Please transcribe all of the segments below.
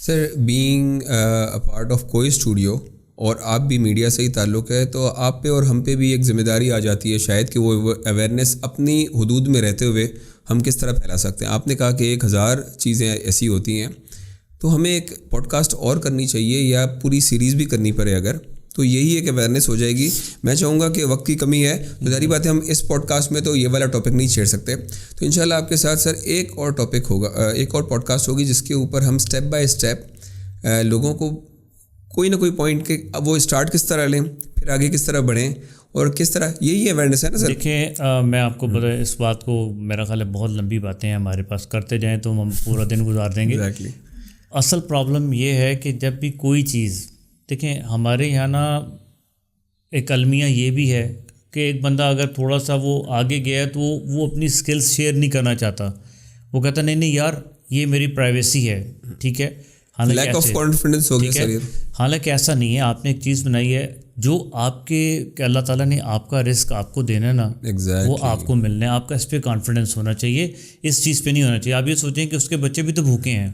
Sir being a part of کوئی studio اور آپ بھی میڈیا سے ہی تعلق ہے، تو آپ پہ اور ہم پہ بھی ایک ذمہ داری آ جاتی ہے شاید کہ وہ اویئرنیس اپنی حدود میں رہتے ہوئے ہم کس طرح پھیلا سکتے ہیں. آپ نے کہا کہ 1000 چیزیں ایسی ہوتی ہیں، تو ہمیں ایک پوڈ کاسٹ اور کرنی چاہیے یا پوری سیریز بھی کرنی پڑے اگر، تو یہی ایک اویئرنیس ہو جائے گی. میں چاہوں گا کہ وقت کی کمی ہے تو ظاہری بات ہے ہم اس پوڈ کاسٹ میں تو یہ والا ٹاپک نہیں چھیڑ سکتے، تو انشاءاللہ آپ کے ساتھ سر ایک اور ٹاپک ہوگا، ایک اور پوڈ کاسٹ ہوگی جس کے اوپر ہم اسٹیپ بائی اسٹیپ لوگوں کو کوئی نہ کوئی پوائنٹ کے وہ اسٹارٹ کس طرح لیں، پھر آگے کس طرح بڑھیں اور کس طرح، یہی اویئرنیس ہے نا سر. دیکھیں میں آپ کو بتا اس بات کو، میرا خیال ہے بہت لمبی باتیں ہیں ہمارے پاس، کرتے جائیں تو ہم پورا دن گزار دیں گے. اصل پرابلم یہ ہے کہ جب بھی کوئی چیز، دیکھیں ہمارے یہاں نا ایک المیہ یہ بھی ہے کہ ایک بندہ اگر تھوڑا سا وہ آگے گیا تو وہ اپنی سکلز شیئر نہیں کرنا چاہتا. وہ کہتا نہیں یار یہ میری پرائیویسی ہے، ٹھیک ہے. لیک آف کانفیڈنس ہو گیا سر. حالانکہ ایسا نہیں ہے. آپ نے ایک چیز بنائی ہے جو آپ کے کہ اللہ تعالیٰ نے آپ کا رزق آپ کو دینا ہے نا، وہ آپ کو ملنا ہے. آپ کا اس پہ کانفیڈنس ہونا چاہیے، اس چیز پہ نہیں ہونا چاہیے. آپ یہ سوچیں کہ اس کے بچے بھی تو بھوکے ہیں،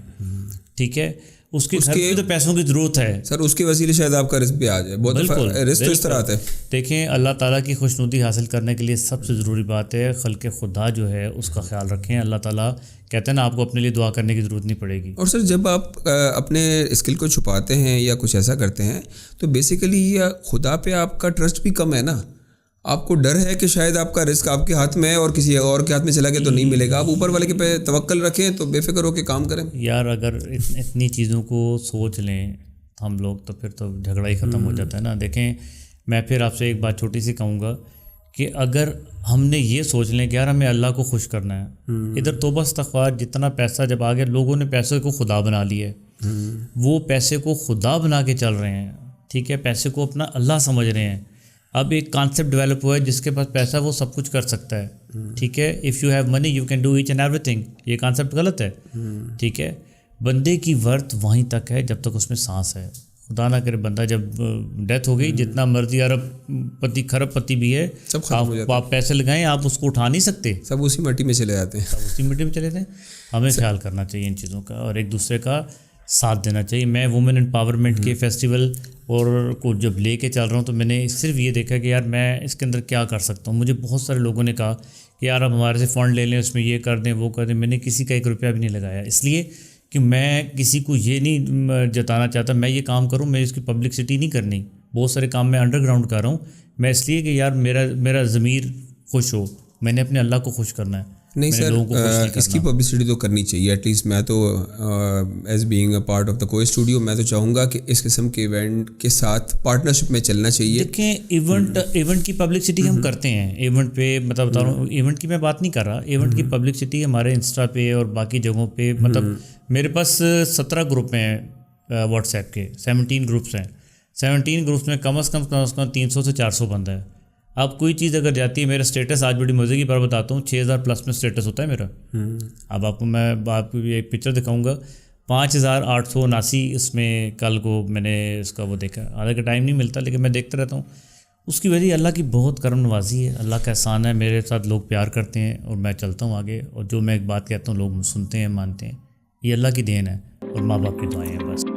ٹھیک ہے، اس کے گھر میں تو پیسوں کی ضرورت ہے سر، اس کے وسیلے شاید آپ کا رزق بھی آ جائے. بالکل رزق تو اس طرح آتا ہے. دیکھیں اللہ تعالیٰ کی خوشنودی حاصل کرنے کے لیے سب سے ضروری بات ہے خلق خدا جو ہے اس کا خیال رکھیں. اللہ تعالیٰ کہتے ہیں نا آپ کو اپنے لیے دعا کرنے کی ضرورت نہیں پڑے گی. اور سر جب آپ اپنے اسکل کو چھپاتے ہیں یا کچھ ایسا کرتے ہیں تو بیسیکلی یہ خدا پہ آپ کا ٹرسٹ بھی کم ہے نا. آپ کو ڈر ہے کہ شاید آپ کا رزق آپ کے ہاتھ میں ہے اور کسی اور کے ہاتھ میں چلا گیا تو نہیں ملے گا. آپ اوپر والے کے پہ توکل رکھیں تو بے فکر ہو کے کام کریں. یار اگر اتنی چیزوں کو سوچ لیں ہم لوگ تو پھر تو جھگڑا ہی ختم ہو جاتا ہے نا. دیکھیں میں پھر آپ سے ایک بات چھوٹی سی کہوں گا کہ اگر ہم نے یہ سوچ لیں کہ یار ہمیں اللہ کو خوش کرنا ہے، ادھر توبہ استغفار جتنا پیسہ جب آگے لوگوں نے پیسے کو خدا بنا لیا ہے، وہ پیسے کو خدا بنا کے چل رہے ہیں، ٹھیک ہے، پیسے کو اپنا اللہ سمجھ رہے ہیں. اب ایک کانسیپٹ ڈیولپ ہوا ہے جس کے پاس پیسہ وہ سب کچھ کر سکتا ہے، ٹھیک ہے. If you have money you can do each and ایوری تھنگ. یہ کانسیپٹ غلط ہے، ٹھیک ہے. بندے کی ورتھ وہیں تک ہے جب تک اس میں سانس ہے. خدا نہ کرے بندہ جب ڈیتھ ہو گئی، جتنا مرضی ارب پتی کھرب پتی بھی ہے، آپ پیسے لگائیں آپ اس کو اٹھا نہیں سکتے، سب اسی مٹی میں چلے جاتے ہیں. سب اسی مٹی میں چلے جاتے ہیں. ہمیں خیال کرنا چاہیے ان چیزوں کا اور ایک دوسرے کا ساتھ دینا چاہیے. میں وومن امپاورمنٹ کے فیسٹیول اور کو جب لے کے چل رہا ہوں تو میں نے صرف یہ دیکھا کہ یار میں اس کے اندر کیا کر سکتا ہوں. مجھے بہت سارے لوگوں نے کہا کہ یار اب ہمارے سے فنڈ لے لیں، اس میں یہ کر دیں وہ کر دیں. میں نے کسی کا 1 روپیہ بھی نہیں لگایا، اس لیے کہ میں کسی کو یہ نہیں جتانا چاہتا میں یہ کام کروں، میں اس کی پبلکسٹی نہیں کرنی. بہت سارے کام میں انڈر گراؤنڈ کر رہا ہوں میں اس لیے کہ یار میرا ضمیر خوش ہو. میں نے اپنے اللہ کو خوش کرنا ہے. نہیں سر اس کی پبلسٹی تو کرنی چاہیے ایٹ لیسٹ. میں تو as being a part of the کوئی اسٹوڈیو میں تو چاہوں گا کہ اس قسم کے ایونٹ کے ساتھ پارٹنرشپ میں چلنا چاہیے. دیکھیں ایونٹ کی پبلسٹی ہم کرتے ہیں. ایونٹ پہ مطلب بتا رہا ہوں، ایونٹ کی میں بات نہیں کر رہا، ایونٹ کی پبلسٹی ہمارے انسٹا پہ اور باقی جگہوں پہ. مطلب میرے پاس 17 گروپ ہیں واٹس ایپ کے، 17 گروپس ہیں. 17 گروپس میں کم از کم 300 سے 400 بندہ ہے. اب کوئی چیز اگر جاتی ہے، میرا اسٹیٹس آج بڑی مزے کی بار بتاتا ہوں، 6000 پلس میں اسٹیٹس ہوتا ہے میرا. اب آپ کو میں ایک پکچر دکھاؤں گا، 5879 اس میں کل کو میں نے اس کا وہ دیکھا. حالانکہ ٹائم نہیں ملتا لیکن میں دیکھتا رہتا ہوں. اس کی وجہ اللہ کی بہت کرم نوازی ہے، اللہ کا احسان ہے. میرے ساتھ لوگ پیار کرتے ہیں اور میں چلتا ہوں آگے، اور جو میں ایک بات کہتا ہوں لوگ سنتے ہیں مانتے ہیں. یہ اللہ کی دین ہے اور ماں باپ کی دعائیں ہیں بس.